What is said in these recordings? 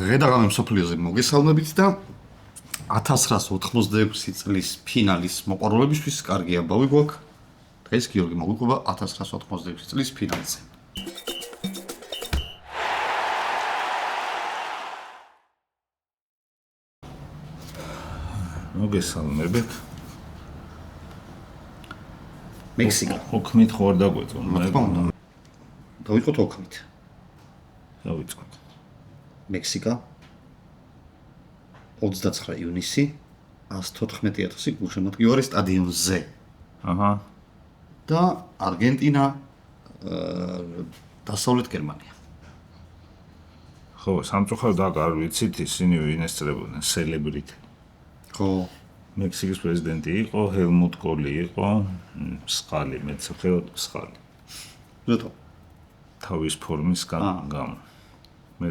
ღედაღამე მსოფლიოზე მოგესალმებით და 1186 წლის ფინალის მოყვარულებისთვის კარგი ამბავი გვაქვს. დღეს გიორგი მოგვიყვება 1186 წლის ფინალზე. მოგესალმებით. მექსიკა. ოქმით ხო არ დაგვეწო? დავიწყოთ ოქმით. დავიწყოთ. მექსიკა 29 ივნისი 114,000 გულშემატკივარი სტადიონზე. აჰა. და არგენტინა დასავლეთ გერმანია. ხო, სამწუხაროდ არ ვიცით ისინი ვინ ესწრებოდნენ, სელებრიტი. ხო, მექსიკის პრეზიდენტი იყო, ჰელმუტ კოლი იყო, მსხალი, მეც ხელთ მსხალი. რატო? თავის ფორმისგან გამო. მე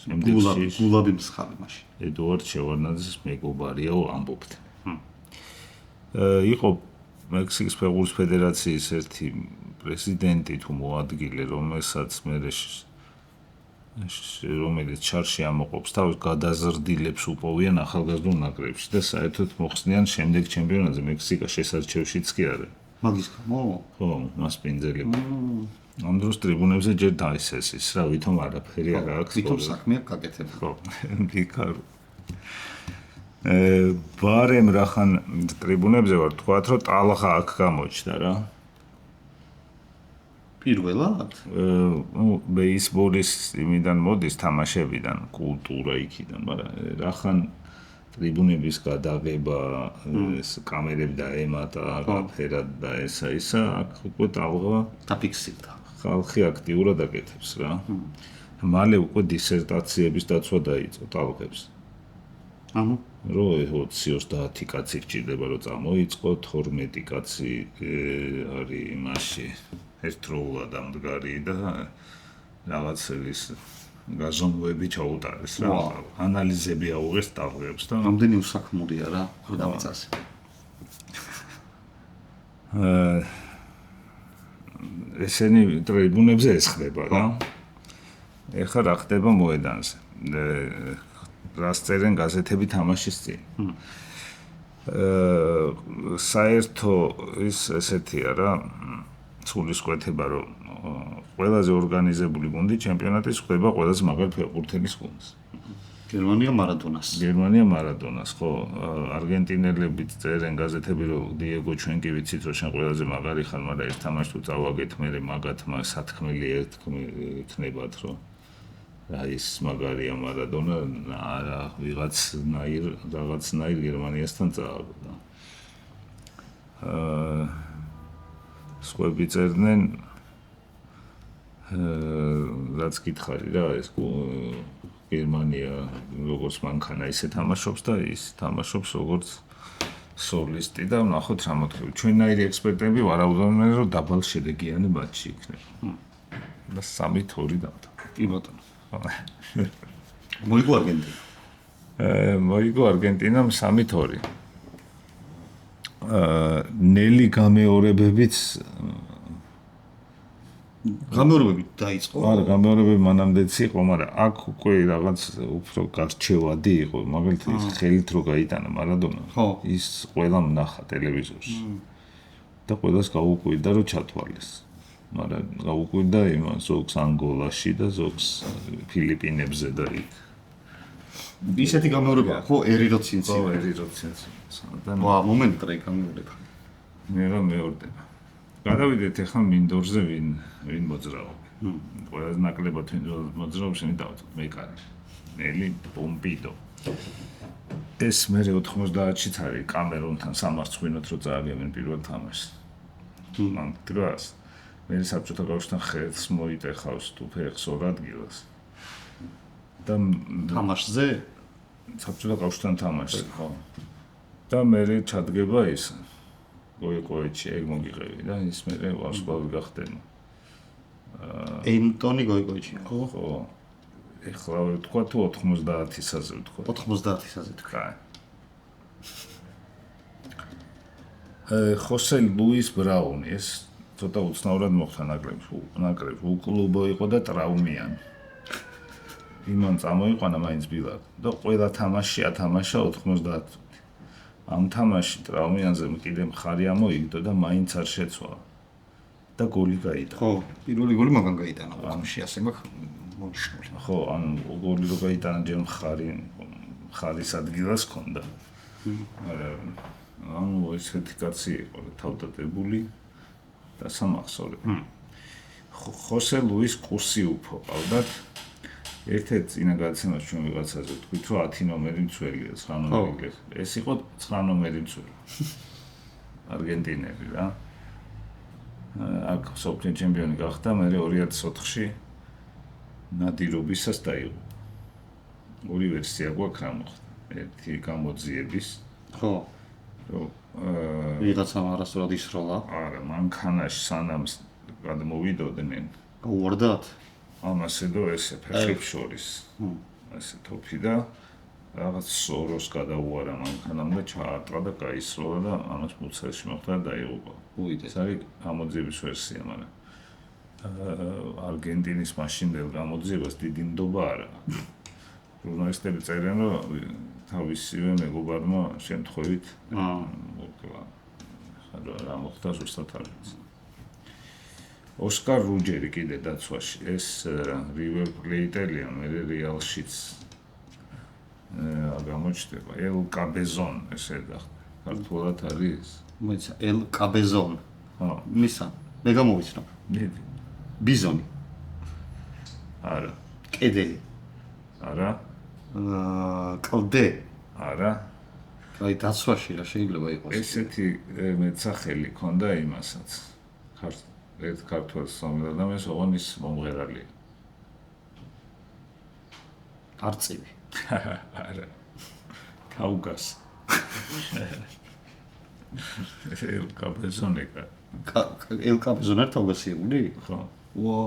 გულაბი მსხალი მაშინ. ედუარდ შევარდნაძის მეგობარია ამბობთ. იყო მექსიკის ფეხბურთის ფედერაციის ერთი პრეზიდენტი თუ მოადგილე, რომელიც ჩარში ამოყოფს თავს გადაზრდილებს უპოვიან ახალგაზრდულ ნაკრებში და საერთოდ მოხსნიან შემდეგ ჩემპიონატზე მექსიკა შესარჩევშიც კი არა. მაგის გამო? ხო, მას პინძელები. ამ დროს ტრიბუნებზე ჯერ დაისესის რა, ვითომ არაფერი არ აქვს. ვითომ საქმე აქვს გაკეთებული. ხო, მიქარო. ბარემ რახან ტრიბუნებზე ვარ, თქვათ რომ ტალღა აქ გამოჩნდა რა. პირველად? ბეისბოლის იმიდან მოდის თამაშებიდან, კულტურა იქიდან, მაგრამ რახან ტრიბუნების გადაღება, ეს კამერები დაემატა, რაფერად და ისა, აქ უკვე ტალღა დაფიქსირდა. ხალხი აქტიურად აკეთებს რა. მალე უკვე დისერტაციების დაცვა დაიწყო ტალღებს. ანუ რო 20-30 კაცი გჭირდება რომ წამოიწყო, 12 კაცი არის მასში ერთდროულად ამდგარი და რაღაც ის გაზომვები ჩაუტარეს რა. ანალიზები აუღეს ტალღებს და რამდენი უსაქმურია რა, ხვდავიწაზე. ესენი ტრიბუნებზე ესხდება რა. ეხლა რა ხდება მოედანზე? რას წერენ გაზეთები თამაშის წინ. საერთო ის ესეთია რა, სულისკვეთება რომ ყველაზე ორგანიზებული გუნდი ჩემპიონატის ხდება ყველაზე მაგარ ფეხბურთელის გუნდს. გერმანია მარადონას, ხო, არგენტინელები წერენ გაზეთები რომ დიეგო ჩვენ კი ვიცით რომ შენ ყველაზე მაგარი ხარ, მაგრამ ერთ თამაშს თუ წავაგეთ მე მაგათ სათქმელი ერთნებათ რომ ის მაგარია მარადონა, არა რაღაცნაირ გერმანიასთან წააგდა. სხვები წერდნენ რაც გითხარი რა, ეს გერმანია როგორც მანქანა ისე თამაშობს და ის თამაშობს როგორც სოლისტი და ნახოთ რა მოთხოვი. ჩვენნაირი ექსპერტები ვარაუდობენ რომ დაბალ შედეგიანი მატჩი იქნება. და 3-2 დავდა. კი ბატონო. მოიგო არგენტინა. მოიგო არგენტინამ 3-2. ნელი გამეორებებით დაიწყო. არა, გამეორებები მანამდეც იყო, მაგრამ აქ უკვე რაღაც უფრო გარჩევადი იყო, მაგალითად ის ხელით რო გაიტანა მარადონა. ის ყველამ ნახა ტელევიზორში. და ყველას გაუკვირდა რომ ჩათვალეს. მაგრამ გაუკვირდა იმან ზოგს ანგოლაში და ზოგს ფილიპინებზე და იქ. ისეთი გამეორება, ხო, ერიროცინცი. ხო, ერიროცინცი. მომენტი გამეორება. მე რა მეორდება. გადავიდეთ ახლა მინდორზე ვინ მოძრაობს. ყველაზე ნაკლებად ვინ მოძრაობს, შენი დავწერ. მეკარი. ნელი პომპიდო. ეს მე 90-შიც არის კამერონთან სამარცხვინოთ რო წააგებენ პირველ თამაშს. ამ დროს მე საბჭოთა კავშირთან ხელს მოიტეხავს თუ ფეხს ორ ადგილას. და თამაშზე საბჭოთა კავშირთან თამაშს, ხო. და მე ჩადგება ის გოიკოიჩი ეგ მოგიყევი და ის მე ვარსკვლავი გახდენა. ენტონი გოიკოიჩი. ხო. ეხლა ვთქვა თუ 90-ისაზე ვთქვა. 90-ისაზე თქვა. ხოსე ლუის ბრაუნი ეს ცოტა უცნაურად მოხდა ნაკრებში. უკლუბო იყო და ტრავმიანი. იმან წამოიყვანა მაინც ბილად და ყველა თამაში ათამაშა 90 წუთი. ამ თამაში ტრაუმიანზე კიდე მხარი ამოიგდო და მაინც არ შეცვალა. და გოლი გაიტანა. ხო, პირველი გოლი მაგან გაიტანა. ამაში ასე მაქვს მონიშნული. ხო, ანუ გოლი რო გაიტანა ჯერ მხარის ადგილას ჰქონდა. ანუ ესეთი კაცი იყო თავდადებული და სამახსოვრე. ხოსე ლუის კურსი უფრო ყავდათ. ერთ-ერთ წინა გადაცემაში ჩვენ ვიღაცაზე ვთქვით, რომ 10 ნომერი მცველია, 9 ნომერი. ეს იყო 9 ნომერი მცველი. არგენტინელი რა. აქ სოფლიო ჩემპიონი გახდა, მე 2004-ში ნადირობისას დაიღო. ორი ვერსია გვაქვს რა მოხდა. ერთი გამოძიების, ხო. რომ ვიღაცამ არასდროს ისროლა. არა, მანქანაში სანამ გადმოვიდოდნენ. გაუვარდათ? ამასე და ესე ფეხებს შორის. ასე თოფი და რაღაც სოროს გადაუარა მანქანამ და ჩაარტყა და გაისროლა და ამას მუცელში მოხდა და დაიღუპა. უიდე. ეს არის გამოძიების ვერსია, მაგრამ არგენტინის მაშინდელ გამოძიებას დიდი ნდობა არა. ჟურნალისტები წერენ, რომ თავისივე მეგობარმა შემთხვევით მოკლა. რა მოხდა ზუსტად არ ვიცი. ოსკარ რუჯერი კიდე დაცვაში, ეს რივერ პლეიტელია, მე რეალშიც გამოჩნდება. ელ კაბეზონ ესე და ქართულად არის. მოიცა ელ კაბეზონ. ხო, მისა. მე გამოვიცნობ. მიდი. ბიზონი. არა. კედელი. არა. კლდე. არა. აი დაცვაში რა შეიძლება იყოს. ესეთი მეტსახელი ქონდა იმასაც. ერთ ქართულ სამი ადამიანს ოღონის მომღერალია. არწივი. არა. კაუგას. ელ კაბეზონეკა. ელ კაბეზონ არ თავგასიებული? ხო. ვა.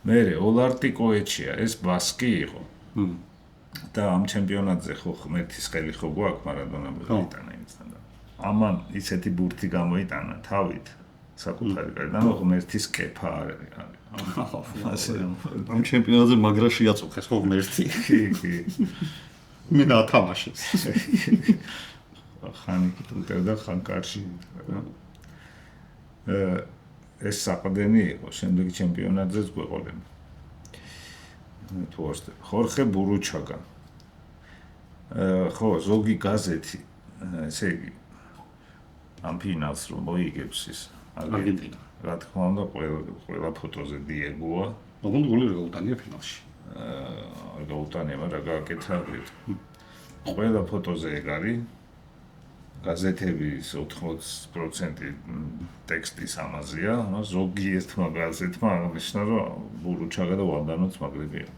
მერე ოლარტი კოეჩია, ეს ბასკი იყო. და ამ ჩემპიონატზე ხო ღმერთის ხელი ხო გვაქვს მარადონამ გაიტანა იმისთან და ამან ისეთი ბურთი გამოიტანა თავით საკუთარი გარდა ღმერთის კეფა არის. ასე ამ ჩემპიონატზე მაგრაში აწუხეს ხო ღმერთი. კი. მე დათამაშეს. ხანი კიტუტევდა ხან კარში. ეს საყდენი იყო შემდეგი ჩემპიონატზეც გვეყოლება. თუაშტე ხორხე ბურუჩაგა. ხო, ზოგი გაზეთი, ესე იგი ამ ფინალს რომ მოიგებს ის არგენტინა. რა თქმა უნდა, ყველა ფოტოზე დიეგოა. ოღონდ გოლი რა გაუტანია ფინალში. არ გაუტანია, მაგრამ გააკეთა. ყველა ფოტოზე ეგ არის. გაზეთების 80% ტექსტის ამაზეა, ზოგი ერთმა გაზეთმა აღნიშნა, რომ ბურუჩაგა და ვალდანოც მაგრებია.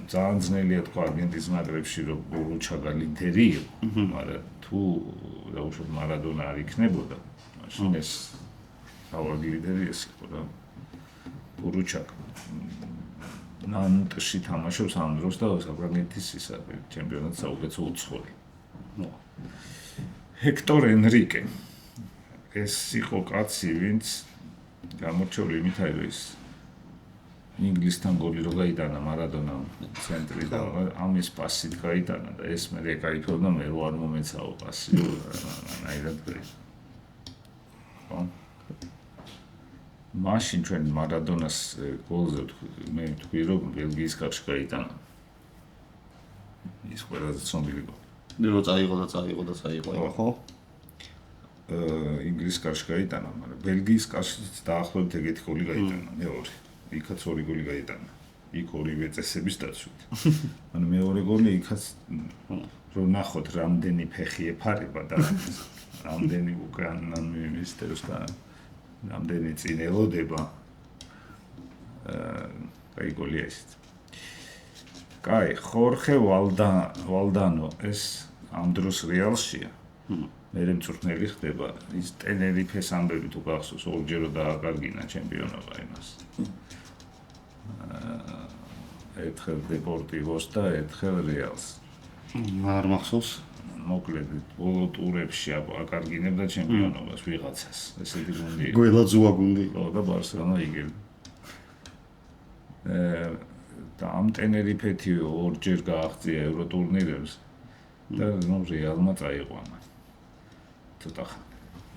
ძალიან ძნელია თქვა არგენტინის ნაკრებში, რომ ბურუჩაგა ლიდერი იყო, მაგრამ თუ დაუშვათ მარადონა არ იქნებოდა, მაშინ ეს თავად ლიდერი ეს იყო რა. ბურუჩაგა ნანტში თამაშობს ამ დროს და საფრანგეთის ისა ჩემპიონატს საუკეთესო უცხოელი. ჰექტორ ენრიკე. ეს იყო კაცი, ვინც გამორჩეული იმით არის, რომ ის ინგლისთან გოლი რო გაიტანა მარადონამ ცენტრი და ამის პასით გაიტანა და ეს მე ეკაიფობდა მე რო არ მომეცაო პასი. აირად გრეი. ხო. მაშინ ჩვენ მარადონას გოლზე მე ვთქვი, რომ ბელგიის კარში გაიტანა. ის ყველაზე ცნობილი გოლი. ნერო წაიღო, ხო? ინგლისის კარში გაიტანა, მაგრამ ბელგიის კარშიც დაახლოებით ეგეთი გოლი გაიტანა, მეორე. იქაც ორი გოლი გაიტანა. იქ ორივე წესების დაცვით. ანუ მეორე გოლი იქაც რომ ნახოთ რამდენი ფეხი ეფარება და რამდენი უკან მისტერს და რამდენი წინ ელოდება. კაი გოლია ისიც. კაი, ხორხე ვალდანო ეს ამ დროს რეალშია. მერე მწვრთნელი ხდება, ის ტენერიფეს ამბები თუ გახსოვს, ორჯერო დააკარგინა ჩემპიონობა იმას. ერთხელ დეპორტივოს და ერთხელ რეალს. არ მახსოვს. მოკლედ, ბოლო ტურებში აკარგინებდა ჩემპიონობას ვიღაცას. ესეთი გუნდი იყო. გველაძუა გუნდი. ხო და ბარსელონა იგივე. და ამ ტენერიფეთი ორჯერ გააღწია ევროტურნირებს და რეალმა წაიყვანა. ცოტა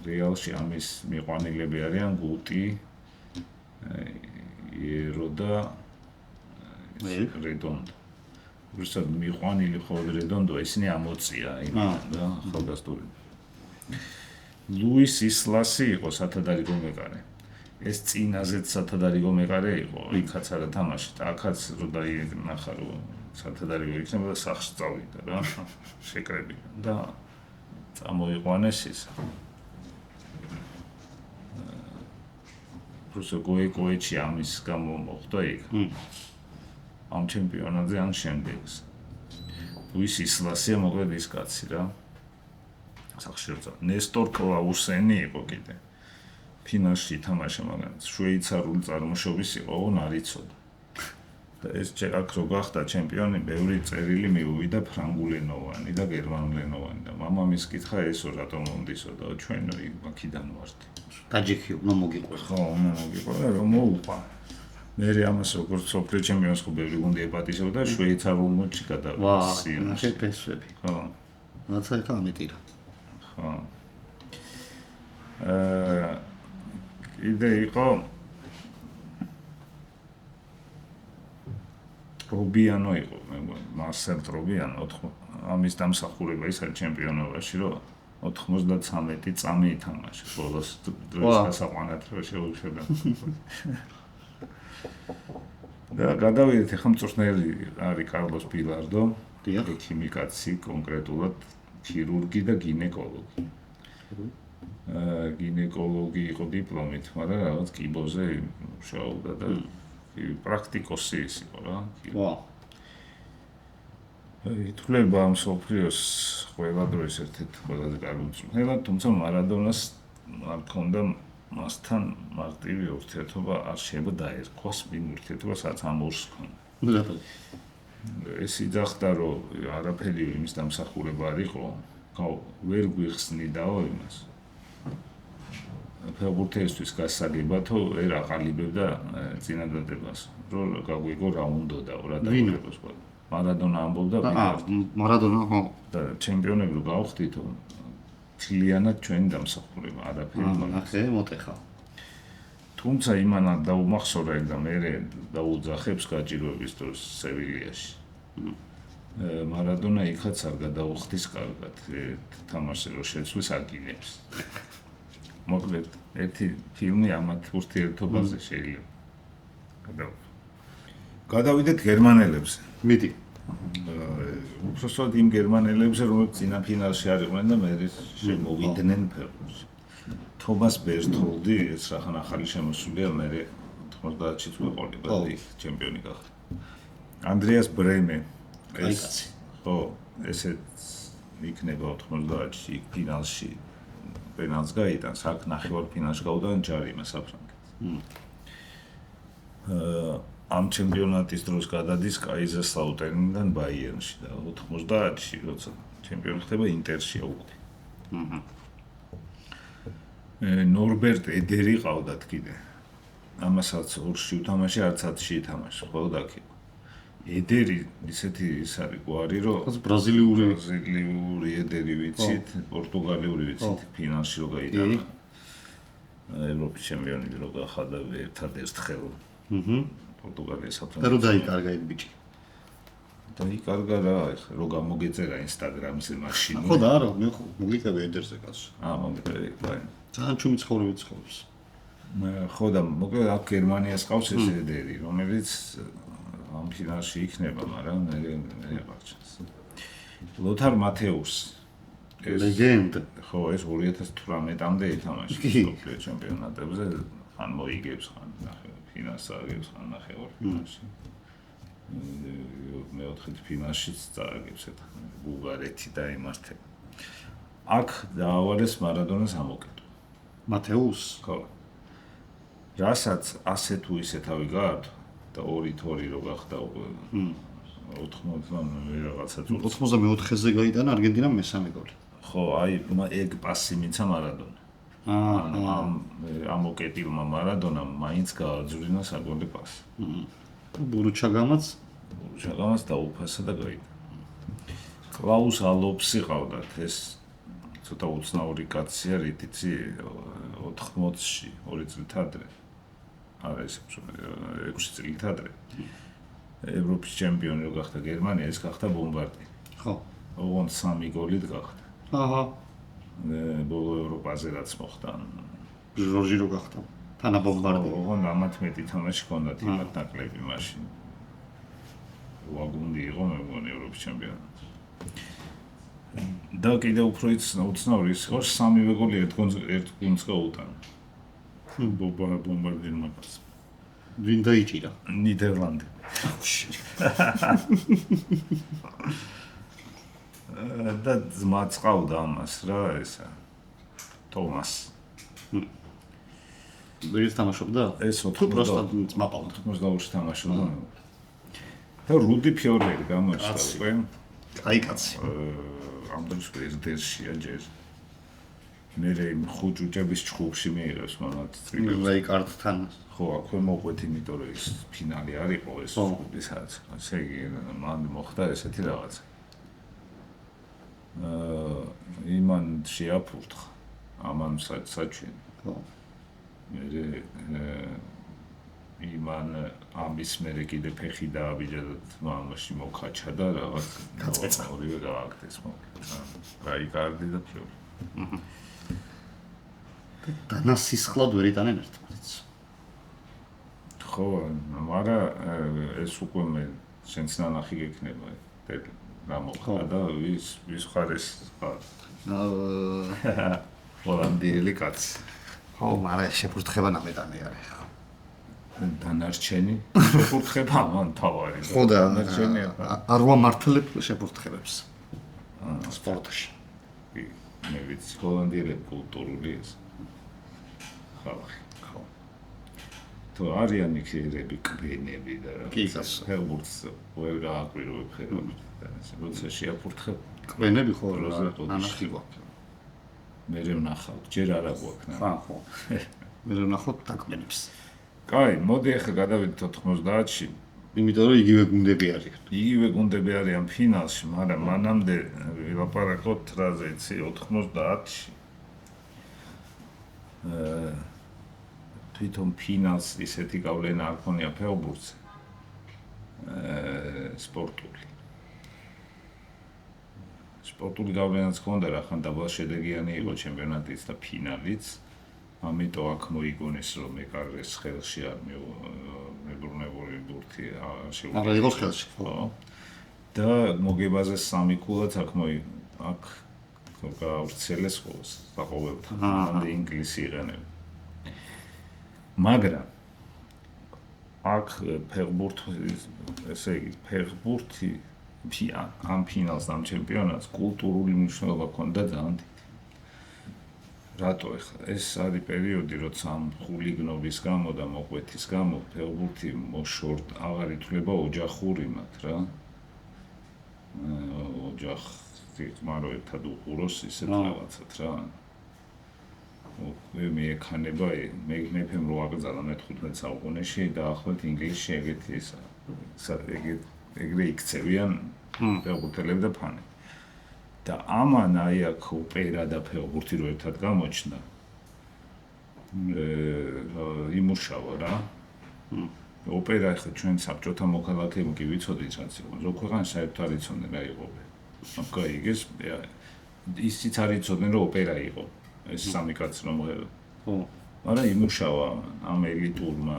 რეალში ამის მიყვანილები არიან გუტი, იერო და რედონდო. რუსად მიყვანილი ხოლმე რედონდო ისინი ამოწია იმიდან და ახალგაზრდული. ლუის ისლასი იყო სათადარიგო მეკარე. ეს წინაზეც სათადარიგო მეკარე იყო, იქაც არა თამაშით, აქაც რო დაინახა რომ სათადარიგო იქნება და სახლში წავიდა რა, შეკრები და წამოიყვანეს ის. просто გოეჩი ამის გამო მოხდა იქ. ამ ჩემპიონატზე ან შემდეგს. ლუის ისლასია მოკლედ ის კაცი რა. სახში როცა ნესტორ კლაუსენი იყო კიდე. ფინალში თამაშა მაგალითად შვეიცარული წარმოშობის იყო, არ იცოდა. და ეს აქ რო გახდა ჩემპიონი, ბევრი წერილი მიუვიდა ფრანგულენოვანი და გერმანულენოვანი და მამამის კითხა ესო რატომ მომდისო და ჩვენ აქედან ვართ. ტაჯიკი უნდა მოგიყვე. ხო, უნდა მოგიყვე და რომ მოუყვა. მე ამას როგორც სოფლიო ჩემპიონს ხო ბევრი გუნდი ეპატისებდა და შვეიცარულ მატჩში გადავიდა. ვა, შეფესვები. ხო. რაცა ეხა ამეტირა. ხო. იდე იყო რობიანო იყო, მარსელ რობიანო, ამის დამსახურება ის არის ჩემპიონობაში, რომ 93 წამი ითამაშა, ბოლოს დროს გასაყვანად რო შეუშვება. და გადავიდეთ ახლა მწვრთნელი არის კარლოს ბილარდო, ქიმიკაცი კონკრეტულად ქირურგი და გინეკოლოგი. გინეკოლოგი იყო დიპლომით, მაგრამ რაღაც კიბოზე მუშაობდა და პრაქტიკოსი ის იყო რა. ვა. ითვლება ამ სოფლიოს ყველა დროის ერთ-ერთ ყველაზე კარგი მწვრთნელად, თუმცა მარადონას არ ქონდა მასთან მარტივი ურთიერთობა, არ შეიძლება დაერქვას იმ ურთიერთობას, რაც ამ ორს ჰქონდა. ეს იძახდა, რომ არაფერი იმის დამსახურება არ იყო, ვერ გვიხსნიდაო იმას. ფეხბურთელისთვის გასაგებათო ვერ აყალიბებდა წინადადებას, რომ გაგვიგო რა უნდაო რა დაგვიგოს ყველა. მარადონა ამბობდა, მარადონა ხო. და ჩემპიონები რო გავხდითო, თლიანად ჩვენი დამსახურება არაფერი მაგას. ახე მოტეხა. თუმცა იმანა დაუმახსოვრა და მე დაუძახებს გაჭირვების დროს სევილიაში. მარადონა იქაც არ გადაუხდის კარგად, თამაში რო შეცვლის აგინებს. მოკლედ, ერთი ფილმი ამათ ურთიერთობაზე შეიძლება. გადავიდეთ გერმანელებზე. მიდი. უბრალოდ იმ გერმანელებზე, რომლებიც წინა ფინალში არ იყვნენ და მე შემოვიდნენ ფეხბურთში. თომას ბერტოლდი, ეს რახან ახალი შემოსულია, მე 90-ში ვიყოლება და ჩემპიონი გახდა. ანდრეას ბრემე, ეს ხო, ესეც იქნება 90-ში ფინალში. პენალს გაიტანს, აქ ნახევარფინალში გავდან ჯარიმა საფრანგეთს. ამ ჩემპიონატის დროს გადადის კაიზერსლაუტერნიდან ბაიერნში და 90-ში როცა ჩემპიონი ხდება ინტერში აუგდი. ნორბერტ ედერი ყავდათ კიდე. ამასაც ორში უთამაში, არც 10-ში ითამაშა, ხო დაკი. ედერი ისეთი ის არის გვარი, რომ ბრაზილიური ედერი ვიცით, პორტუგალიური ვიცით, ფინალში რო გაიტანა. ევროპის ჩემპიონი რო გახადა ერთადერთხელ. პორტუგალიის საფრანგეთში. რო დაიკარგა ეს ბიჭი. დაიკარგა რა, ეხლა რო გამოგეწერა ინსტაგრამზე მაშინ. ხო და არა, მე ხო მოგიწევი ედერზე კაცო. მოგიწევი, ბაი. ძალიან ჩუმი ცხოვრები ცხოვრობს. ხო და მოკლედ აქ გერმანიას ყავს ეს ედერი, რომელიც ამ ფინალში იქნება, მაგრამ მე აღარჩენს. ლოთარ მათეუს. ლეგენდა. ხო, ეს 2018-მდე ითამაშა სოფლიო ჩემპიონატებზე, ან მოიგებს, ან ფინალს აღებს, ან ნახევარფინალში. მეოთხე ფინალშიც წააგებს ერთხელ ბულგარეთი დაიმართება. აქ დაავარეს მარადონას ამოკეტო. მათეუს? ხო. რასაც ასე თუ ისე თავი გაართვა და 2-2 რო გახდა უკვე 90-იან რაღაცა 94-ზე გაიტანა არგენტინამ მესამე გოლი. ხო, აი ეგ პასი მიცა მარადონა. ამოკეტილმა მარადონამ მაინც გააძვირინა საგოლე პასი. ბურუჩაგამაც ჟაღამას დაუფასა და გაიდა. კლაუს ალოფსი ყავდათ ეს ცოტა უცნაური კაცია, რითიცი 80-ში 2 წლით ადრე. არა ეს 6 წლით ადრე. ევროპის ჩემპიონი რო გახდა გერმანია, ეს გახდა ბომბარდი. ხო. ოღონდ 3 გოლით გახდა. აჰა. ბოლო ევროპაზე რაც მოხდა. ჟორჟი რო გახდა. თანაბომბარდი. ოღონდ ამათ მეტი თამაში ჰქონდათ იმათ ნაკლები მაშინ. ვაგუნდი იყო მე მგონი ევროპის ჩემპიონი. და კიდევ უფრო უცნაური ის იყო 3 გოლი ერთ გუნდს გაუტანა. ბომბარდირმა კაცს. ვინ დაიჭირა? ნიდერლანდი. და ძმაც ყავდა ამას რა ესა თომას. ვინ თამაშობდა? ეს თუ პროსტად ძმაპავდა. 82-ში თამაშობდა. და რუდი ფიორერი გამოჩნდა უკვე. აი კაცი. ამ დროს პრეზიდენტშია ჯერ. მე ხუჭუჭების ჩხუბში მიიღებს მონათ წრილებს. აი კარტთან. ხო, აქვე მოყვეთ, იმიტომ რომ ის ფინალი არ იყო ეს ჩხუბისაც. ესე იგი, მან მოხდა ესეთი რაღაცა. იმან შეაფურთხა ამან საჩვენ. ხო. მე იმან ამის მერე კიდე ფეხი დააბიჯა და მამაში მოკაჩა და რაღაც ორივე გააკეთეს მოკლა. აი კარდი და ფიორი. დანასისხლად ვერ იტანენ ერთმანეთს. ხო, მაგრამ ეს უკვე მე შენს ნანახი გექნება რა მოხდა და ვის ხარ ეს ჰოლანდიელი კაცი. ხო, მაგრამ შეფურთხება ნამეტანი არის. დანარჩენი შეფურთხება მან თავარი. ხო და დანარჩენია. არ ვამართლებ შეფურთხებებს სპორტში. მე ვიცი ჰოლანდიელები კულტურული ეს ხალხი. ხო. თუ არიან იქერები კვენები და რა. კი, გასა. ფეხბურთს ვერ გააკვირვებ ხელოვნებად. როცა შეაფურთხებ კვენები ხო როზე ნანახი გვაქვს. მე ვნახავთ, ჯერ არ აგვაქვს. ხო. მე ვნახოთ დაკვენებს. კაი, მოდი ახლა გადავიდეთ 90-ში. იმიტომ რომ იგივე გუნდები არიან. იგივე გუნდები არიან ფინალში, მაგრამ მანამდე ვილაპარაკოთ რაზე იცი 90-ში. თვითონ ფინალს ისეთი გავლენა არ ქონია ფეხბურთზე. სპორტული. სპორტული გავლენაც ქონდა რა ხან დაბალ შედეგიანი იყო ჩემპიონატიც და ფინალიც. ამიტომ აქ მოიგონეს რომ ეკარეს ხელში არ მებრუნებული ბურთი არა იყოს ხელში. ხო. და მოგებაზე 3 ქულაც აქ აქ გავრცელეს საყოველთაოდ. მანამდე ინგლისი იყენებდა. მაგრამ აქ ესე იგი ფეხბურთი ამ ფინალს ამ ჩემპიონატს კულტურული მნიშვნელობა ჰქონდა ძალიან დიდი. რატო ახლა ეს არის პერიოდი, როცა ამ ხულიგნობის გამო და მოყვეთის გამო ფეხბურთი მოშორდა, აღარ ითვლება ოჯახური მათ რა. ოჯახი ხმაროებთან უყუროს ისეთ რაღაცად რა. მე ეხანება მეფემ რო აკრძალა მე-15 საუკუნეში და ახლად ინგლისში ეგეთი ეგრე იქცევიან ფეხბურთელები და ფანები. და ამან აი აქ ოპერა და ფეხბურთი რო ერთად გამოჩნდა. იმუშავა რა. ოპერა ახლა ჩვენ საბჭოთა მოქალაქეები კი ვიცოდით რაც იყო. რო ქვეყანა საერთოდ არ იცოდნენ რა იყო. აკაიგეს ისიც არ იცოდნენ რომ ოპერა იყო. ეს სამი კაცი რომ მოედა. ხო. მაგრამ იმუშავა ამ ელიტურმა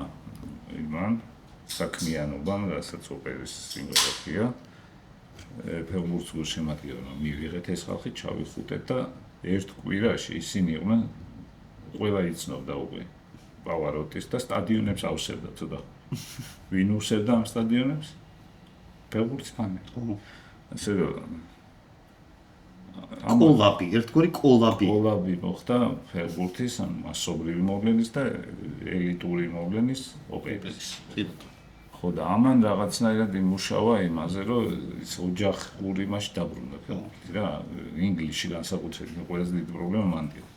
იმან საქმიანობამ, რასაც ოპერის სიმბოლოა. ფეხბურთს გულშემატკივრებმა მივიღეთ ეს ხალხი, ჩავიხუტეთ და ერთ კვირაში ისინი იყვნენ ყველა იცნობდა უკვე პავაროტის და სტადიონებს ავსებდა ცოტა. ვინ უსევდა ამ სტადიონებს? ფეხბურთის ფანები. ასე რომ კოლაბი, ერთგვარი კოლაბი. კოლაბი მოხდა ფეხბურთის ან მასობრივი მოვლენის და ელიტური მოვლენის ოპერის. ხო და ამან რაღაცნაირად იმუშავა იმაზე, რომ ის ოჯახური მასში დაბრუნდა ფეხბურთი რა, ინგლისში განსაკუთრებით ყველაზე დიდი პრობლემა მან იყო.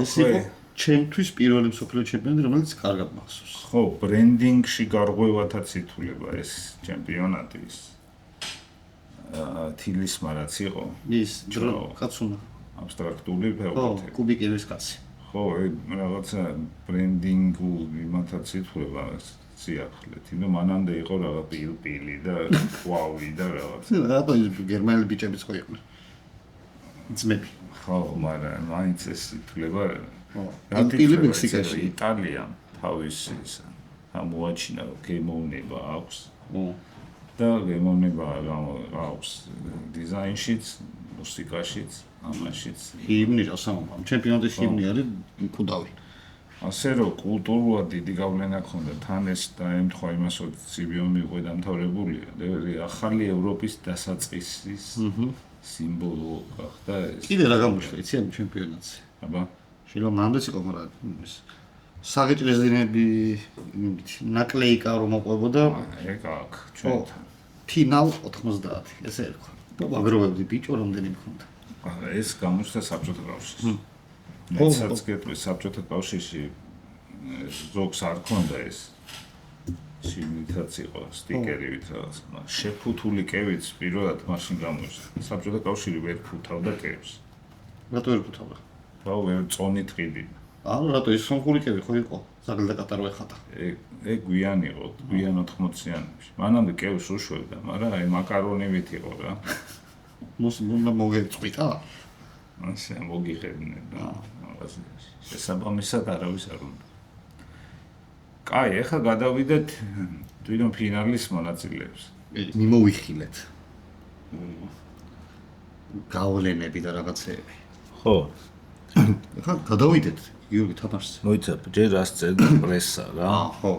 ეს იყო ჩემთვის პირველი მსოფლიო ჩემპიონატი, რომელიც კარგად მახსოვს. ხო, ბრენდინგში გარღვევათაც ითვლება ეს ჩემპიონატი ის. თილისმა რაც იყო. ის ჯრო კაცუნა. აბსტრაქტული ხო, ფეხბურთი. კუბიკების კაცი. ხო, რაღაცა ბრენდინგულ იმათაც ითვლება სიახლეთ. იმიტომ მანამდე იყო რაღაც პილი და ყვავი და რაღაც. რატო ის გერმანელი ბიჭებიც ხო იყვნენ? ძმები. ხო, მაგრამ მაინც ეს ითვლება. ხო, პილი მექსიკაში. იტალია თავისი ისა ამოაჩინა გემოვნება აქვს. ხო. და გემოვნება აქვს დიზაინშიც, მუსიკაშიც, ამაშიც. ჰიმნი რასამობ. ჩემპიონატის ჰიმნი არის კუდავი. ასე რომ კულტურულად დიდი გავლენა ქონდა თან ეს დაემთხვა იმას, რომ ციბიომი უკვე დამთავრებულია. ახალი ევროპის დასაწყისის სიმბოლო გახდა ეს. კიდე რა გამოჩნდა იცი ამ ჩემპიონატზე? აბა, შეიძლება მანამდეც იყო, მაგრამ ეს საღეჭრეზინები ნაკლეიკა რომ მოყვებოდა ეგ აქ ჩვენთან. ფინალ 90, ესე ერქვა. აგროვებდი ბიჭო რამდენი მქონდა. ეს გამოჩნდა საბჭოთა კავშირში. მეცაც გეტყვი საბჭოთა კავშირში ზოგს არ ქონდა ეს სიმითაც იყო სტიკერივით რაღაც, მაგრამ შეფუთული კევიც პირველად მაშინ გამოჩნდა. საბჭოთა კავშირი ვერ ფუთავდა კევს. რატო ვერ ფუთავდა? რაო ვერ წონით ყიდი. ანუ რატო ის სომხური კევი ხო იყო? ზაგლდა კატარო ეხატა. ეგ გვიან იყო, გვიან 80-იანებში. მანამდე კევს უშვებდა, მაგრამ აი მაკარონივით იყო რა. უნდა მოგეწყვიტა? ასე მოგიღებდნენ რა. შესაბამისად არავის არ უნდა. კაი, ეხლა გადავიდეთ თვითონ ფინალის მონაწილეებს. მიმოვიხილეთ. გავლენები და რაღაცეები. ხო. ეხლა გადავიდეთ იურგი თამაშზე. მოიცა, ჯერ რას წერდა პრესა რა. ხო.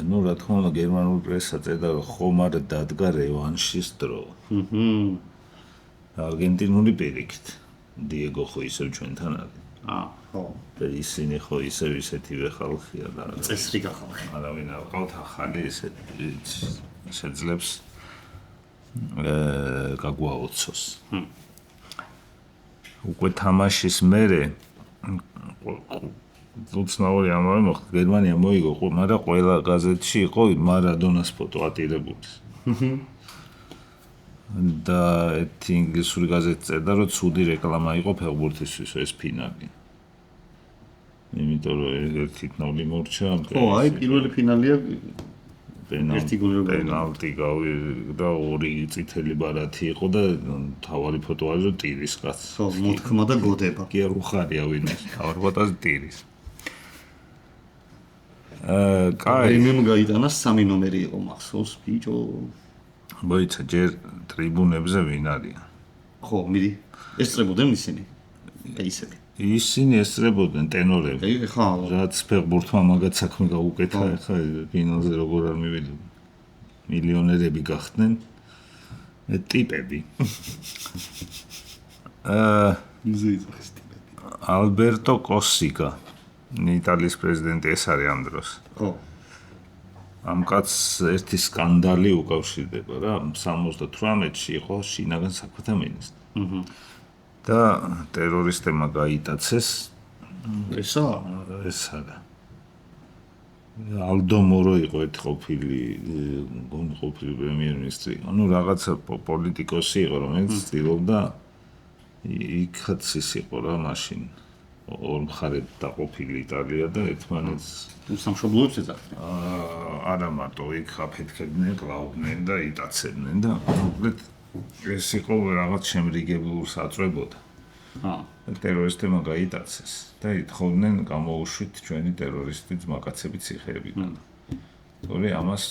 ნუ რა თქმა უნდა გერმანულ პრესა წერდა რომ ხომარ დადგა რევანშის დრო. არგენტინული პირიქით. დიეგო ხო ისევ ჩვენთან არის. ხო. და ისინი ხო ისევ ისეთივე ხალხია და წესრიგა ხალხი. არავინ არ ყავთ ახალი ესეთი შეძლებს გაგვაოცოს. უკვე თამაშის მერე უცნაური ამბავი მოხდა. გერმანია მოიგო, მაგრამ ყველა გაზეთში იყო მარადონას ფოტო ატირებული. და ერთი ინგლისური გაზეთი წერდა, რომ ცუდი რეკლამა იყო ფეხბურთისთვის ეს ფინალი. იმიტომ რომ ერთი ნოლი მორჩა. ხო, აი პირველი ფინალია პენალტი და ორი წითელი ბარათი იყო და თავარი ფოტო არის რომ ტირის კაც. ხო, მოთქმა და გოდება. კი არ უხარია ვინმე. თავარ ფოტოზე ტირის. კაი. იმემ გაიტანა 3 ნომერი იყო მახსოვს ბიჭო. მოიცა ჯერ ტრიბუნებზე ვინ არიან? ხო, მიდი. ესწრებოდნენ ისინი. ისეთი. ისინი ესწრებოდნენ ტენორები. ხა, რაც ფეხბურთმა მაგათ საქმე გაუკეთა, ხა ფინალზე როგორ არ მივიდი. მილიონერები გახდნენ ტიპები. მზეიცახის ტიპები. ალბერტო კოსიკა, იტალიის პრეზიდენტი ეს არის ამ დროს. ხო. ამ კაცს ერთი სკანდალი უკავშირდება რა, 78-ში იყო შინაგან საქმეთა მინისტრი. და ტერორისტებმა გაიტაცეს ესა და ალდო მორო იყო ერთი ყოფილი პრემიერ-მინისტრი. ანუ რაღაცა პოლიტიკოსი იყო, რომელიც ცდილობდა იქაც ის იყო რა მაშინ ორ მხარედ დაყოფილი იტალია და ერთმანეთს სამშობლოებს ეძახდნენ. არა მარტო იქ აფეთქებდნენ, კლავდნენ და იტაცებდნენ და უბრალოდ ეს იყო რაღაც შემრიგებულ საწვებოდა. ტერორისტებმა გაიტაცეს და ითხოვდნენ გამოუშვით ჩვენი ტერორისტი ძმაკაცები ციხეებიდან. თორე ამას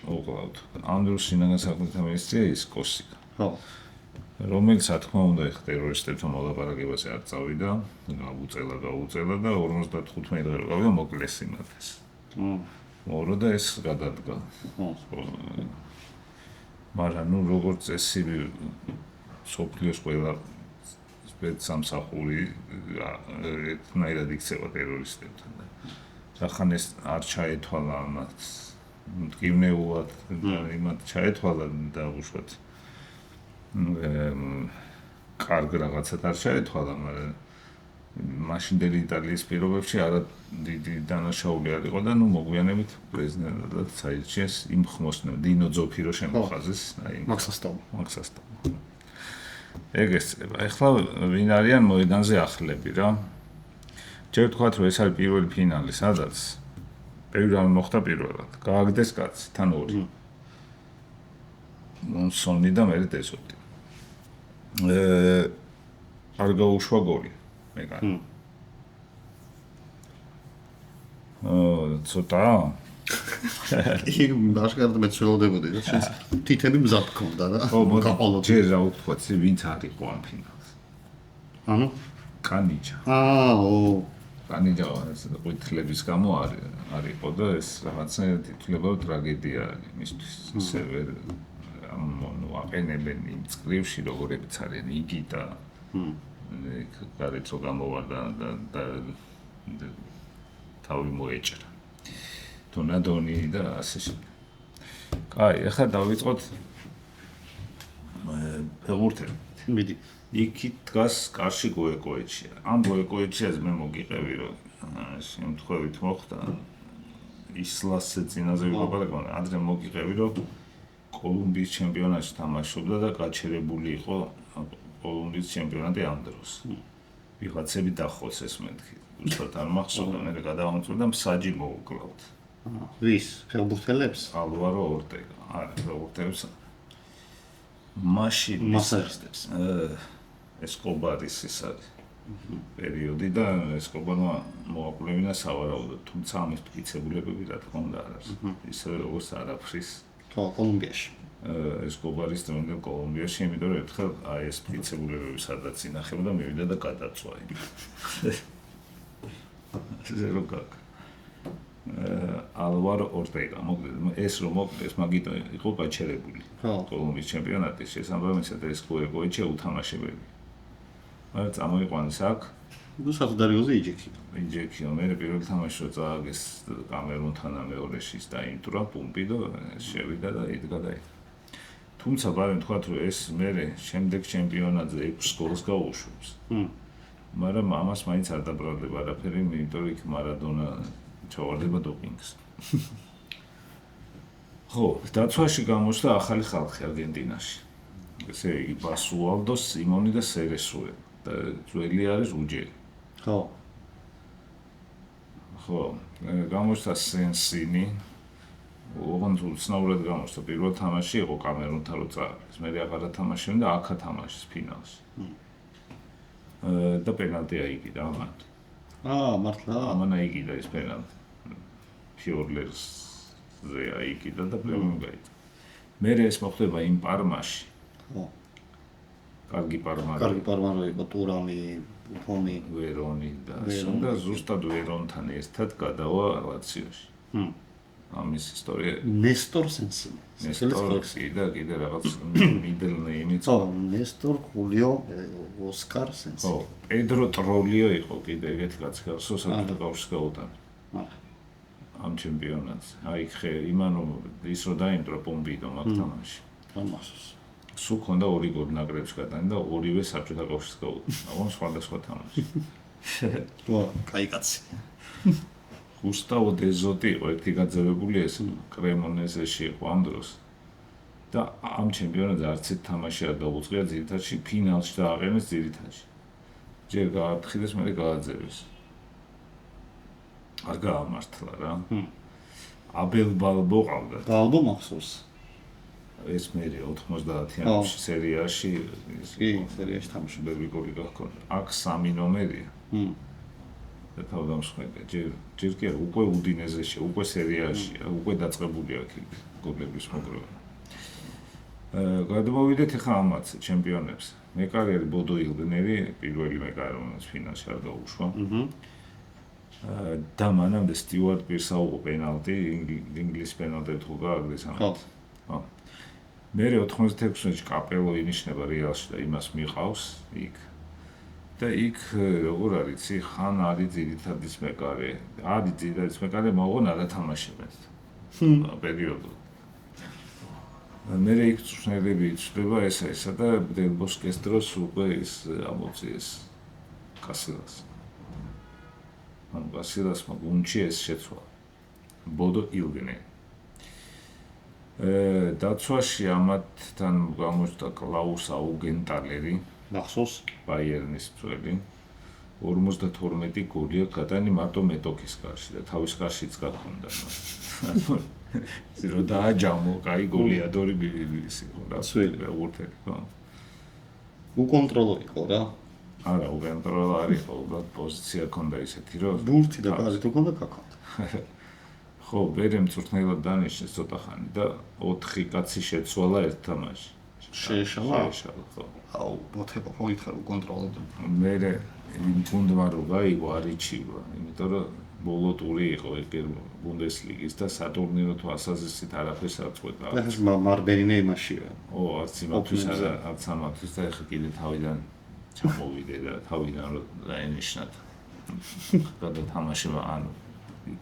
უყავთ. ამ დროს შინაგან საქმეთა მინისტრია ის კოსიკა. ხო. რომელიც რა თქმა უნდა ეხ ტერორისტებთან მოლაპარაკებაზე არ წავიდა, გაუწელა და 55 დღე გავიდა მოკლეს იმათეს. მორო და ეს გადადგა. მაგრამ ნუ როგორც წესი სოფლიოს ყველა სპეცსამსახური ერთნაირად იქცევა ტერორისტებთან. რახან ეს არ ჩაეთვალა ამათ მტკივნეულად იმათ ჩაეთვალა და უშუალოდ კარგ რაღაცად არ ჩაეთვალა, მაგრამ მაშინდელი იტალიის პირობებში არა დიდი დანაშაული არ იყო და ნუ მოგვიანებით პრეზიდენტად საერთოდ იმ ხმოსნებ დინო ძოფირო შემოხაზეს აი მაქსასტო ეგ ესწრება ეხლა ვინ არიან მოედანზე ახლები რა ჯერ ვთქვათ რომ ეს არის პირველი ფინალი სადაც პირველი რამე მოხდა პირველად გააგდეს კაცი თან ორი მონსონი და მე დეზოტი არ გაუშვა გოლი მეგან ცოტა იქ დაშკარად მეცველოდებოდი და შენ თითები მზად გქონდა რა გაყოლოდ ჯერ რა ვთქვათ ვინც არისო ამ ფინალს ანუ კანიჯა კანიჯა ეს ყვითლების გამო არისო და ეს რაღაცა თითქოს ტრაგედია მისთვის ისე ვერ ნუ აყენებენ იმ წრებში როგორებიც არიან იგი და გარეთ რო გამოვარდა და თავი მოეჭრა თონადონი და ასე შემდეგ. კაი, ახლა დავიწყოთ ფეხბურთელი. მიდი. იქით დგას კარში გოეკოეჩია. ამ გოეკოეჩიაზე მე მოგიყევი რომ შემთხვევით მოხდა ისლასზე წინაზე ვიყავ, ადრე მოგიყევი რომ კოლუმბიის ჩემპიონატში თამაშობდა და გაჩერებული იყო კოლუმბიის ჩემპიონატი ამ დროს. ვიღაცები დახოს ეს მეთქი. უბრალოდ არ მახსოვდა, მე გადავამწვევ და მსაჯი მოუკლავთ. ვის? ფეხბურთელებს? ალვარო ორტეგა. არა, ფეხბურთელებს. მაშინ მასაჟისტებს. ესკობარის ის არის. პერიოდი და ესკობარმა მოაკვლევინა სავარაუდოდ, თუმცა ამის მტკიცებულებები რა თქმა უნდა არ არის. ისე როგორც არაფრის. ხო, კოლუმბიაში. ესკობარის დროინდელ კოლუმბიაში, იმიტომ რომ ერთხელ აი ეს მტკიცებულებები სადაც ინახებოდა, მივიდა და გადაწვა იმ. ზერო გაკ. ალვარო ორტეგა მოკლედ ეს რომ მოკლედ მაგიტო იყო გაჩერებული კოლუმბიის ჩემპიონატის შესაბამისად ეს გოეკოეჩია უთამაშებელი მაგრამ წამოიყვანეს აქ ნუ საფდარიოზე იჯექიო მე პირველ თამაში რო წააგეს კამერუნთან მეორეში დაიმტვრა პუმპიდო შევიდა და იდგა და თუმცა ბარემ თქვა რომ ეს მე შემდეგ ჩემპიონატზე 6 გოლს გაუშვებს მაგრამ ამას მაინც არ დაბრალდება არაფერი იმიტომ რომ იქ მარადონა ჩავარდება დოპინგს. ხო, დაცვაში გამოჩნდა ახალი ხალხი არგენტინაში. ესე იგი ბასუალდო, სიმონი და სერესუე და ძველი არის უჯერი. ხო. ხო, გამოჩნდა სენსინი. ოღონდ უცნაურად გამოჩნდა პირველ თამაში იყო კამერუნთან რო წააგეს. მე აღარ ათამაშებდა და აქ ათამაშეს ფინალში. და პენალტი აიგიდა ამან. მართლა? ამან აიგიდა ეს პენალტი. ფიორლერს ზე აიგიდა და პრემიუმ გაიწა. მე ეს მოხდება იმ პარმაში. ხო. კარგი პარმა იყო ტურამი, ბუფონი, ვერონი და სულ ზუსტად ვერონთან ერთად გადავა ლაციოში. ამის ისტორია ნესტორ სენსინი. ნესტორი და კიდე რაღაც მიდელ ნეიმიც. ხო, ნესტორ ხულიო ოსკარ სენსინი. ხო, პედრო ტროლიო იყო კიდე ეგეთი კაცი, სოციალურ კავშირს გაუტანა. ამ ჩემპიონატს. აი ხე იმანო ის რო დაიმტრა პომპიდო მაგ თამაში. ამასოს. სულ ქონდა ორი გოლი ნაკრებში გადანა და ორივე საბჭოთა კავშირს გაუტანა. აგონ სხვადასხვა თამაში. ხო, კაი კაცი. გუსტავო დეზოტი იყო ერთი გაძევებული ეს კრემონეზეში იყო ამ დროს. და ამ ჩემპიონატზე არც ერთ თამაში არ დაუწყია ძირითადში ფინალში დააყენეს ძირითადში. ჯერ გააფრთხილეს, მერე გააძევეს. არ გაამართლა რა. აბელ ბალბო ყავდა. ბალბო მახსოვს. ეს მე 90-იანებში სერიაში კი, სერიაში თამაშობები გოლი გაქონდა. აქ 3 ნომერია. და თავდამსხმელია. ჯერ კი უკვე უდინეზეში, უკვე სერიაში, უკვე დაწყებულია გოლების მოგროვა. გადმოვიდეთ ახლა ამაც ჩემპიონებს. მეკარე არის ბოდო ილგნერი, პირველი მეკარე რომელიც ფინალში არ გაუშვა. და მანამდე სტიუარტ პირს აუღო პენალტი, ინგლისის პენალტი თუ გააგდეს ამათ. ხო. მე 96-ში კაპელო ინიშნება რეალში და იმას მიყავს იქ. და იქ როგორ არის, ხან არის ძირითადის მეკარე. არის ძირითადის მეკარე, მაგრამ არ ათამაშებენ. პერიოდულად. მე იქ წვნელები იწდება ესა და დელბოსკეს დროს უკვე ის ამოწიეს კასილას. ანუ კასილასმა გუნდში ეს შეცვალა. ბოდო ილგნერი. დაცვაში ამათთან გამოჩნდა კლაუს აუგენტალერი, მახსოვს? ბაიერნის მცველი. 52 გოლია გადანი მარტო მეტოქის კარში და თავის კარშიც გაქონდა. ზირო დააჯამო, კაი გოლიადორი ისი ხო რა. მცველი. უერთელი, ხო. უკონტროლო იყო რა. არა, უკონტროლო არ იყო, უბრალოდ პოზიცია ჰქონდა ისეთი, რომ ბურთი და კარგი თუ ქონდა გაქონდა. ხო, ბერემ წვრთნელად დანიშნეს ცოტა ხანი და 4 კაცი შეცვალა ერთ თამაშში. შეეშალა? შეეშალა, ხო. აუ, მოთება ხო ითხარ უკონტროლო. მერე იმ გუნდმა რო გაიგო არ იჩივლა, იმიტომ რომ ბოლო ტური იყო ბუნდესლიგის და სატურნირო თვალსაზრისით არაფერს არ წყვეტა. ეს მარბერინე იმაშია. არც იმათვის არა, არც ამათვის და ეხლა კიდე თავიდან ჩამოვიდე და თავიდან რომ დაენიშნათ. გადა თამაშება, ანუ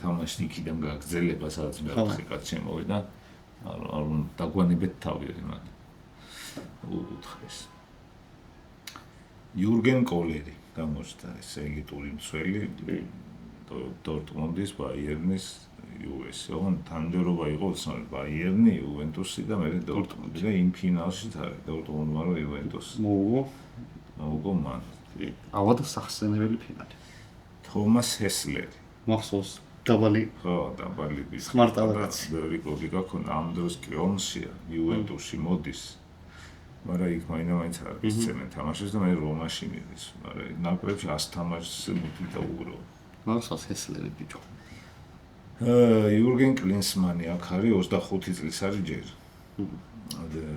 თამაში იქიდან გაგრძელება, სადაც მე 4 კაცი შემოვიდა. არ დაგვანებეთ თავი იმათ. უთხრეს. იურგენ კოლერი გამოჩნდა ეს ელიტური მცველი დორტმუნდის, ბაიერნის, იუვეს. ოღონ თანჯერობა იყო უცნაური ბაიერნი, იუვენტუსი და მე დორტმუნდი და იმ ფინალში არის დორტმუნდმა რო იუვენტუსი. მოუგო მან. ავად სახსენებელი ფინალი. თომას ჰესლერი. მახსოვს? დაბალი. ხო, დაბალი. ხმარტავა კაცი. ბევრი გოლი გაქონდა ამ დროს კი ომსია, იუვენტუსში მოდის. მაგრამ იქ მაინც არ ისცემენ თამაშს და მე რომაში მიდის. მაგრამ ნაკრებში 100 თამაშს მითით დაუგროვ. მახსოვს ჰესლერი ბიჭო. იურგენ კლინსმანი აქ არის 25 წლის არის ჯერ.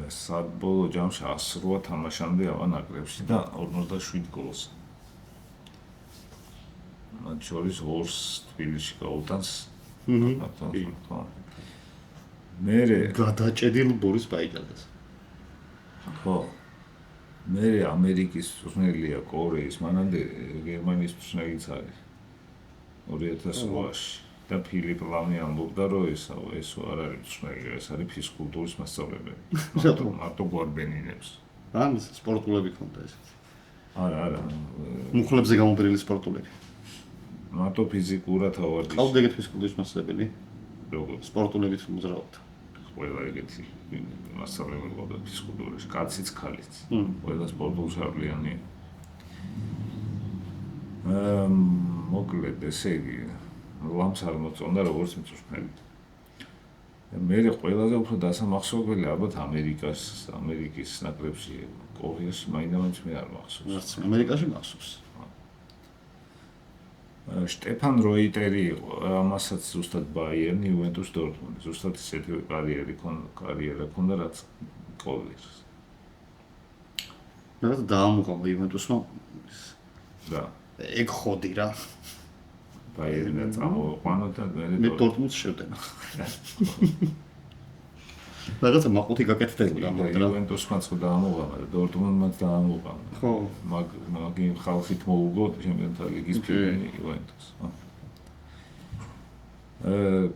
საბოლოო ჯამში 108 თამაშამდე ავა ნაკრებში და 47 გოლს. მათ შორის 2-ს თბილისში გაუტანს. მერე გადაჭედილ ბორის ბაიჯადეს. ხო. მერე ამერიკის წვრთნელია კორეის, მანამდე გერმანიის წვრთნელიც არის. 2008-ში და ფილიპ ლამი ამბობდა, რომ ეს არ არის წვრთნელი, ეს არის ფიზკულტურის მასწავლებელი. მარტო გვარბენინებს. ან სპორტულები ქონდა ესეც. არა. მუხლებზე გამოფერილი სპორტულები. მარტო ფიზიკურად ავარდის. ყავდა ეგეთ ფიზკულტურის მასწავლებელი? როგორ? სპორტულებით მოძრაობთ. ყველა ეგეთი მასწავლებელი ყავდა ფიზკულტურაში, კაციც, ქალიც. ყველა სპორტულშავლიანი. მოკლედ ესე იგი ლამს არ მოწონდა როგორც მწვრთნელი. მე ყველაზე უფრო დასამახსოვრებელი ალბათ ამერიკის ნაკრებში, კორეაში მაინც მე არ მახსოვს. არც ამერიკაში მახსოვს. შტეფან როიტერი იყო, ამასაც ზუსტად ბაიერნი, იუვენტუს, დორტმუნდი, ზუსტად ისეთი კარიერა ქონდა, რაც კოლერს. რაღაც დაამუყამა იუვენტუსმა. და ეგ ხოდი რა. ბაიერნი წამოყვანა და მე დორტმუნდს შევდენა. რაღაცა მაყუთი გაკეთდა ამ დროიდან. იუვენტუსმაც ხო დაამოყამა და დორტმუნდმაც დაამოყამა. ხო. მაგ ხალხით მოუგო ჩემპიონთა ლიგის ფინალი იუვენტუს.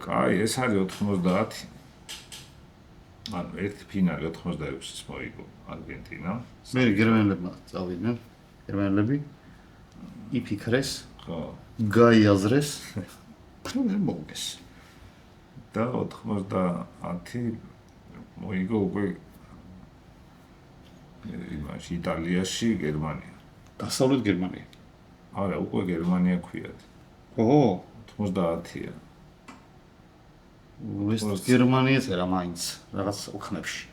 კაი, ეს არის 90. ანუ ერთი ფინალი 86-ის მოიგო არგენტინა. მე გერმანელებმა წავიდნენ. გერმანელები იფიქრეს, ხო. გაიაზრეს. მე მოგეს. და 90 მოიგო უკვე იმაში იტალიაში, გერმანია. დასავლეთ გერმანია. არა, უკვე გერმანია ქვიათ. ო, 90-ია. ვესტ გერმანია წერა მაინც რაღაც ოქნებში.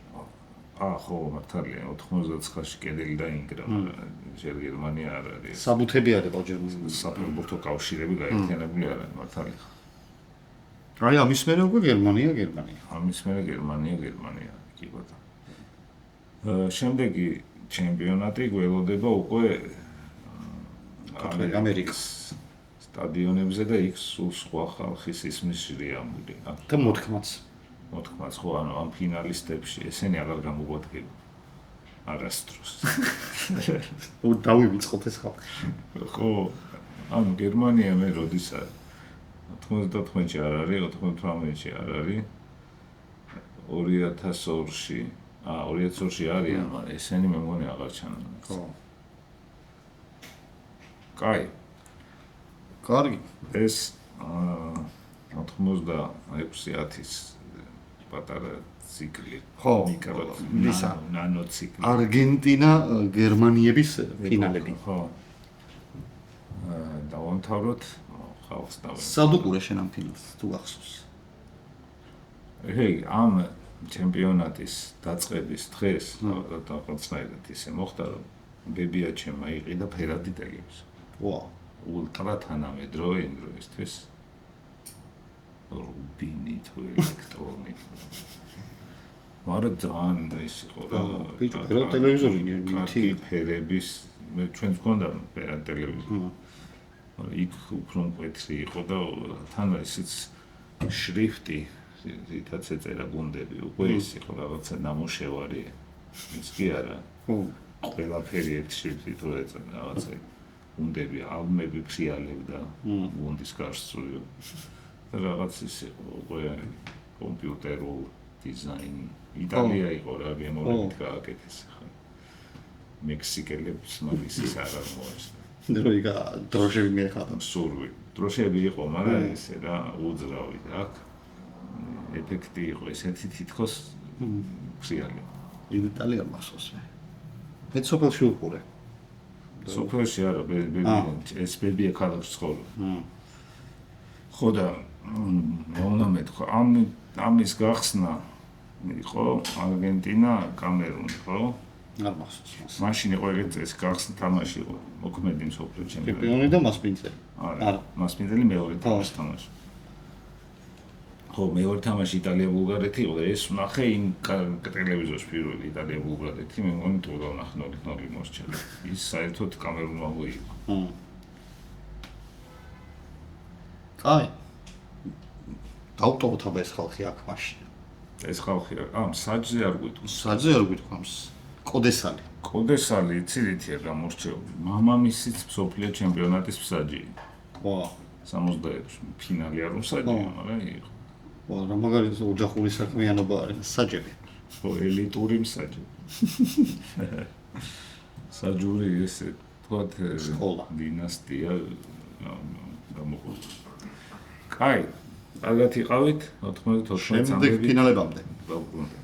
ხო, მართალია, 99-ში კედელი დაინგრა, მაგრამ ჯერ გერმანია არ არის. საბუთები არის ბავშვებს. საფეხბურთო კავშირები გაერთიანებული არ არის, მართალია. აი, ამის მერე უკვე გერმანია. ამის მერე გერმანია, კი ბატონო. შემდეგი ჩემპიონატი გველოდება უკვე ამერიკის სტადიონებზე და იქ სულ სხვა ხალხის ისმის ჟრიამული. და მოთქმაც ხო, ანუ ამ ფინალისტებში ესენი აღარ გამოგვადგება. არასდროს. დავივიწყოთ ეს ხალხი. ხო, ანუ გერმანია მე როდის არის 99-ში არ არის, 98-ში არ არის. 2002-ში 2002-ში არიან, მაგრამ ესენი მე მგონი აღარ ჩანან. ხო. კაი. კარგი. ეს 96-1000 პატარა ციკლი. ხო, ისა ნანო ციკლი. არგენტინა გერმანიების ფინალები. ხო. დავამთავროთ ხალხს დავე. სად უყურე შენ ამ ფინალს თუ გახსოვს? ამ ჩემპიონატის დაწყების დღეს რაღაცნაირად ისე მოხდა რომ ბებია ჩემმა იყიდა ფერადი ტელევიზორი. ვაუ. ულტრა თანამედროვე იმ დროისთვის. რუბინი თუ ელექტრონი. მაგრამ ძალიან ის იყო რა. ბიჭო, ფერადი ტელევიზორი მითი ფერების მე ჩვენს გქონდა ფერადი ტელევიზორი. იქ უფრო მკვეთრი იყო და თან ისიც შრიფტი თითაც ეწერა გუნდები უკვე ის იყო რაღაცა ნამუშევარი ის კი არა ყველაფერი ერთ შრიფტით რო ეწერა რაღაცა გუნდები ალბომები ფრიალებდა გუნდის გარსწვრივ და რაღაც ის იყო უკვე კომპიუტერულ დიზაინ იტალია იყო რა გემოვნებით გააკეთეს ხა მექსიკელებს მაგის ის არ აღმოაჩინა დროიგა დროშები მიეხადა სურვი დროშები იყო მაგრამ ესე რა უძრავი აქ ეფექტი იყო ესეთი თითქოს ფრიალი. იტალია მახსოვს მე სოფელში უყურე. სოფელში არა, ეს ბებია ქალაქში ცხოვრობ. ხო და უნდა მეთქვა, ამის გახსნა იყო არგენტინა, კამერუნი, ხო? არ მახსოვს. მაშინ იყო ეგეთ ეს გახსნა თამაში იყო. მოქმედი მსოფლიო ჩემპიონატი. ჩემპიონი და მასპინძელი. არა, მასპინძელი მეორე თამაში. ხო, მეორე თამაში იტალია-ბულგარეთი იყო და ეს ვნახე იმ ტელევიზორში პირველი იტალია-ბულგარეთი, მე მგონი თუ ვნახე 0-0 მოსჩა. ის საერთოდ კამერუნმა მოიგო. აი. დავტოვოთ აბა ეს ხალხი აქ მაშინ. ეს ხალხი საჯზე არ გვიტყვის. საჯზე არ გვიტყვამს. კოდესალი. კოდესალი იციდითია გამორჩეული. მამამისიც მსოფლიო ჩემპიონატის მსაჯი. ვა, 66 ფინალი არ მოსაჯია, მაგრამ იყო. ვა, რა მაგალითად ოჯახური საქმიანობა არის, საჯები. ხო, ელიტური მსაჯი. საჯური ესე თქვათ დინასტია გამოყო. კაი, კარგად იყავით 94 წამები. შემდეგ ფინალებამდე. დაუბრუნდეთ.